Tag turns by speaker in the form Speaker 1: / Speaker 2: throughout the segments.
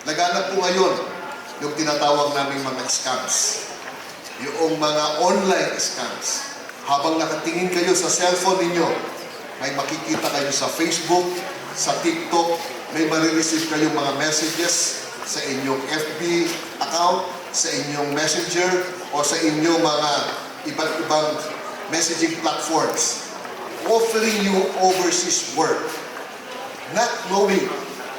Speaker 1: Laganap po ngayon yung tinatawag naming mga scams. Yung mga online scams. Habang nakatingin kayo sa cellphone ninyo, may makikita kayo sa Facebook, sa TikTok, may marireceive kayong mga messages sa inyong FB account, sa inyong Messenger, o sa inyong mga iba't ibang messaging platforms offering you overseas work, not knowing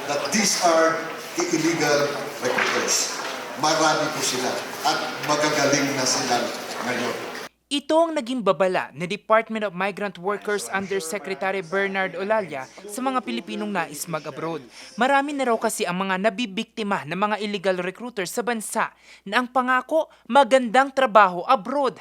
Speaker 1: that these are the illegal recruiters. Marami po sila at magagaling na sila ngayon.
Speaker 2: Ito ang naging babala ni Department of Migrant Workers Undersecretary Bernard Olalia sa mga Pilipinong nais mag-abroad. Marami na raw kasi ang mga nabibiktima ng mga illegal recruiters sa bansa na ang pangako magandang trabaho abroad.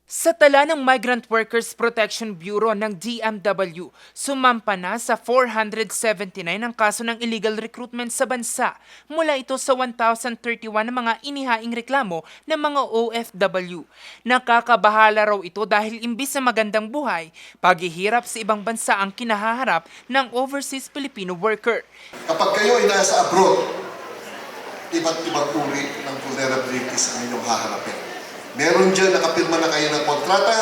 Speaker 2: Sa tala ng Migrant Workers Protection Bureau ng DMW, sumampa na sa 479 ang kaso ng illegal recruitment sa bansa. Mula ito sa 1,031 na mga inihaing reklamo ng mga OFW. Nakakabahala raw ito dahil imbis na magandang buhay, paghihirap sa ibang bansa ang kinahaharap ng overseas Filipino worker.
Speaker 1: Kapag kayo ay nasa abroad, iba't ibang uri ng vulnerabilities ang inyong haharapin. Meron dyan, nakapirma na kayo ng kontrata,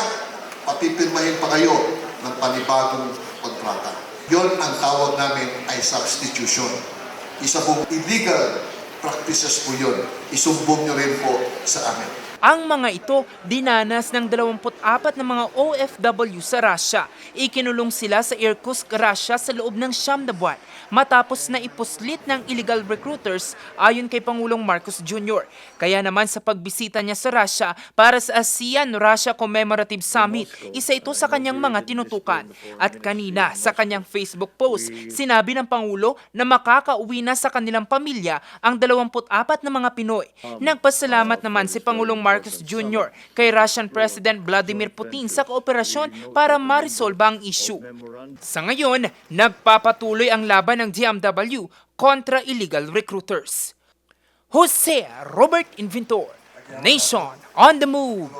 Speaker 1: papipirmahin pa kayo ng panibagong kontrata. Yon ang tawag namin ay substitution. Isa pong illegal practices po yun. Isumbong nyo rin po sa amin.
Speaker 2: Ang mga ito dinanas ng 24 na mga OFW sa Russia. Ikinulong sila sa Irkutsk, Russia sa loob ng 9 na buwan matapos na ipuslit ng illegal recruiters ayon kay Pangulong Marcos Jr. Kaya naman sa pagbisita niya sa Russia para sa ASEAN-Russia Commemorative Summit, isa ito sa kanyang mga tinutukan. At kanina sa kanyang Facebook post, sinabi ng Pangulo na makakauwi na sa kanilang pamilya ang 24 na mga Pinoy. Nagpasalamat naman si Pangulong Marcos Jr. kay Russian President Vladimir Putin sa kooperasyon para ma-resolve ang issue. Sa ngayon, nagpapatuloy ang laban ng DMW kontra illegal recruiters. Jose Robert Inventor, Nation on the Move.